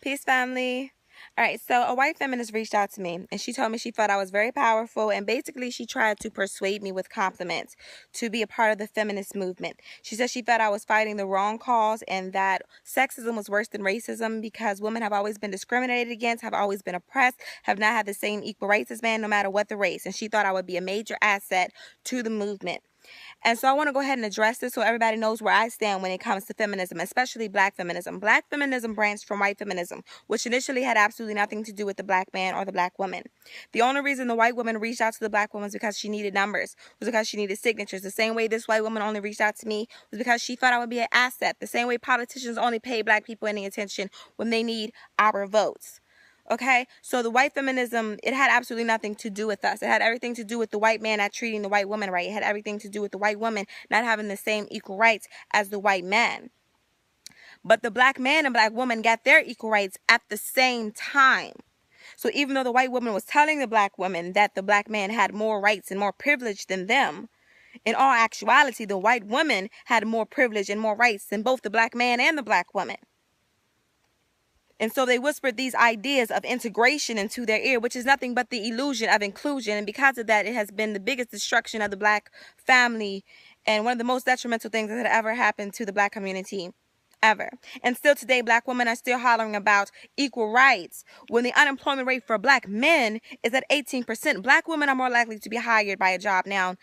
Peace, family. All right, so a white feminist reached out to me and she told me she felt I was very powerful, and basically she tried to persuade me with compliments to be a part of the feminist movement. She said she felt I was fighting the wrong cause and that sexism was worse than racism because women have always been discriminated against, have always been oppressed, have not had the same equal rights as men no matter what the race, and she thought I would be a major asset to the movement. And so I want to go ahead and address this so everybody knows where I stand when it comes to feminism, especially black feminism. Black feminism branched from white feminism, which initially had absolutely nothing to do with the black man or the black woman. The only reason the white woman reached out to the black woman was because she needed numbers, was because she needed signatures. The same way this white woman only reached out to me was because she thought I would be an asset. The same way politicians only pay black people any attention when they need our votes. Okay, so the white feminism, it had absolutely nothing to do with us. It had everything to do with the white man not treating the white woman right. It had everything to do with the white woman not having the same equal rights as the white man. But the black man and black woman got their equal rights at the same time. So even though the white woman was telling the black woman that the black man had more rights and more privilege than them, in all actuality, the white woman had more privilege and more rights than both the black man and the black woman. And so they whispered these ideas of integration into their ear, which is nothing but the illusion of inclusion. And because of that, it has been the biggest destruction of the black family and one of the most detrimental things that had ever happened to the black community ever. And still today, black women are still hollering about equal rights when the unemployment rate for black men is at 18%. Black women are more likely to be hired by a job now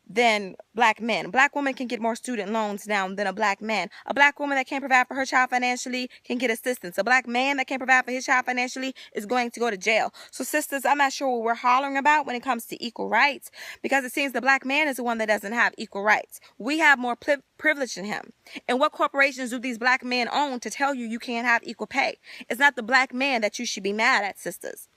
than black men. Black women can get more student loans now than a black man. A black woman that can't provide for her child financially can get assistance. A black man that can't provide for his child financially is going to go to jail. So sisters, I'm not sure what we're hollering about when it comes to equal rights, because it seems the black man is the one that doesn't have equal rights. We have more privilege than him. And what corporations do these black men own to tell you can't have equal pay? It's not the black man that you should be mad at, sisters.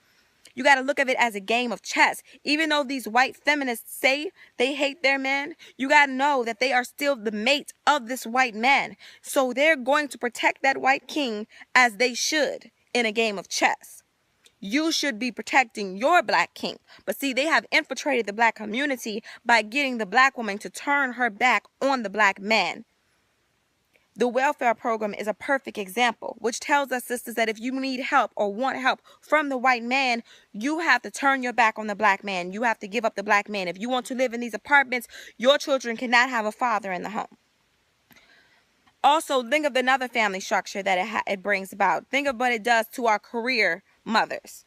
You got to look at it as a game of chess. Even though these white feminists say they hate their men, you got to know that they are still the mate of this white man. So they're going to protect that white king as they should in a game of chess. You should be protecting your black king. But see, they have infiltrated the black community by getting the black woman to turn her back on the black man. The welfare program is a perfect example, which tells us, sisters, that if you need help or want help from the white man, you have to turn your back on the black man. You have to give up the black man. If you want to live in these apartments, your children cannot have a father in the home. Also, think of another family structure that it brings about. Think of what it does to our career mothers.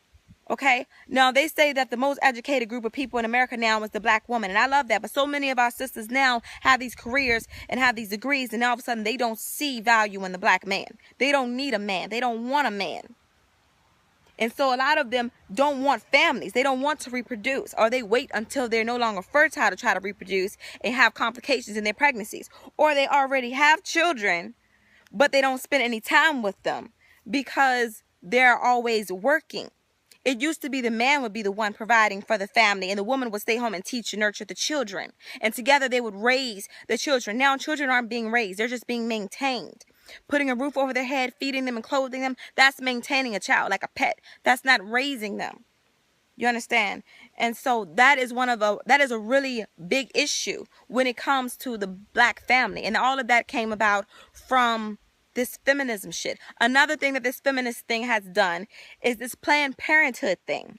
Okay, now they say that the most educated group of people in America now is the black woman, and I love that. But so many of our sisters now have these careers and have these degrees, and all of a sudden they don't see value in the black man. They don't need a man. They don't want a man. And so a lot of them don't want families. They don't want to reproduce, or they wait until they're no longer fertile to try to reproduce and have complications in their pregnancies. Or they already have children, but they don't spend any time with them because they're always working. It used to be the man would be the one providing for the family, and the woman would stay home and teach and nurture the children. And together they would raise the children. Now children aren't being raised. They're just being maintained. Putting a roof over their head, feeding them and clothing them, that's maintaining a child like a pet. That's not raising them. You understand? And so that is a really big issue when it comes to the black family. And all of that came about from this feminism shit. Another thing that this feminist thing has done is this Planned Parenthood thing.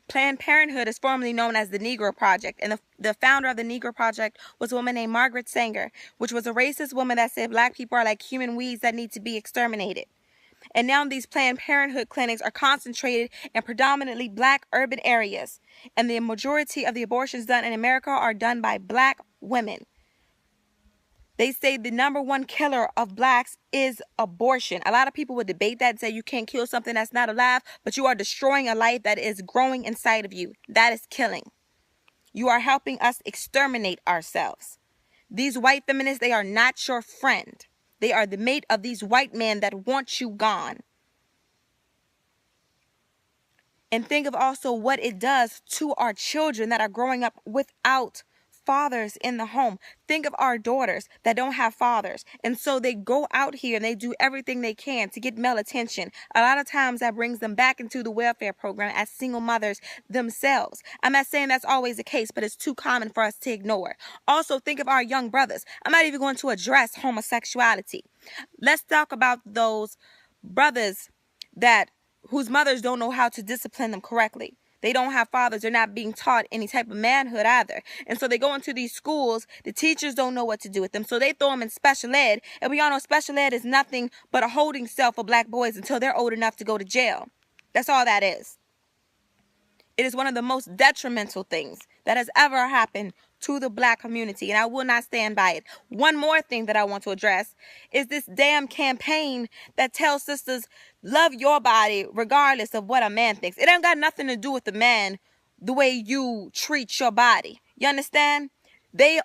Planned Parenthood is formerly known as the Negro Project, and the founder of the Negro Project was a woman named Margaret Sanger, which was a racist woman that said black people are like human weeds that need to be exterminated. And now these Planned Parenthood clinics are concentrated in predominantly black urban areas, and the majority of the abortions done in America are done by black women. They say the number one killer of blacks is abortion. A lot of people would debate that and say you can't kill something that's not alive, but you are destroying a life that is growing inside of you. That is killing. You are helping us exterminate ourselves. These white feminists, they are not your friend. They are the mate of these white men that want you gone. And think of also what it does to our children that are growing up without fathers in the home. Think of our daughters that don't have fathers, and so they go out here and they do everything they can to get male attention. A lot of times that brings them back into the welfare program as single mothers themselves. I'm not saying that's always the case, but it's too common for us to ignore. Also, think of our young brothers. I'm not even going to address homosexuality. Let's talk about those brothers that whose mothers don't know how to discipline them correctly. They don't have fathers. They're not being taught any type of manhood either. And so they go into these schools. The teachers don't know what to do with them. So they throw them in special ed. And we all know special ed is nothing but a holding cell for black boys until they're old enough to go to jail. That's all that is. It is one of the most detrimental things that has ever happened to the black community, and I will not stand by it. One more thing that I want to address is this damn campaign that tells sisters, love your body regardless of what a man thinks. It ain't got nothing to do with the man, the way you treat your body. You understand? They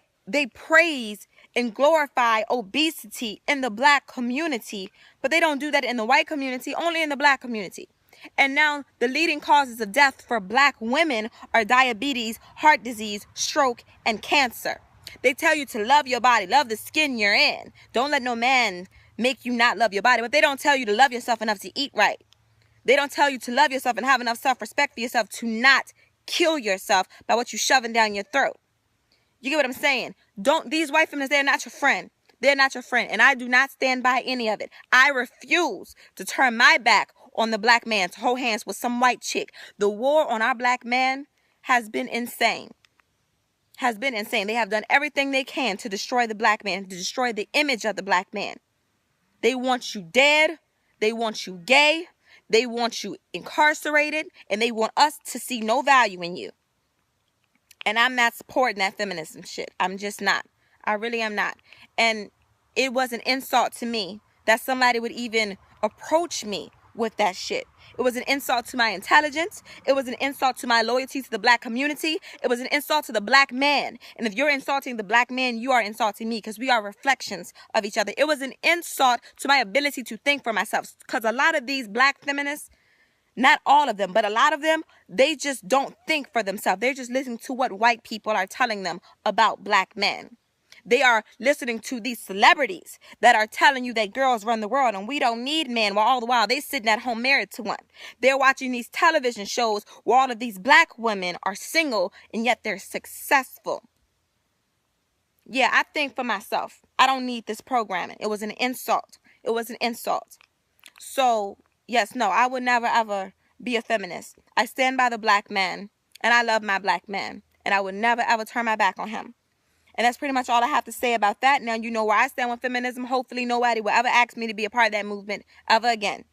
praise and glorify obesity in the black community, but they don't do that in the white community, only in the black community. And now the leading causes of death for black women are diabetes, heart disease, stroke, and cancer. They tell you to love your body, love the skin you're in. Don't let no man make you not love your body. But they don't tell you to love yourself enough to eat right. They don't tell you to love yourself and have enough self-respect for yourself to not kill yourself by what you're shoving down your throat. You get what I'm saying? These white feminists, they're not your friend. They're not your friend. And I do not stand by any of it. I refuse to turn my back on the black man to hold hands with some white chick. The war on our black man has been insane. They have done everything they can to destroy the black man, to destroy the image of the black man. They want you dead. They want you gay. They want you incarcerated. And they want us to see no value in you. And I'm not supporting that feminism shit. I'm just not. I really am not. And it was an insult to me that somebody would even approach me with that shit. It was an insult to my intelligence. It was an insult to my loyalty to the black community. It was an insult to the black man. And if you're insulting the black man, you are insulting me because we are reflections of each other. It was an insult to my ability to think for myself because a lot of these black feminists, not all of them, but a lot of them, they just don't think for themselves. They're just listening to what white people are telling them about black men. They are listening to these celebrities that are telling you that girls run the world and we don't need men, while all the while they sitting at home married to one. They're watching these television shows where all of these black women are single and yet they're successful. Yeah, I think for myself. I don't need this programming. It was an insult. It was an insult. So, yes, no, I would never ever be a feminist. I stand by the black man and I love my black man and I would never ever turn my back on him. And that's pretty much all I have to say about that. Now you know where I stand with feminism. Hopefully nobody will ever ask me to be a part of that movement ever again.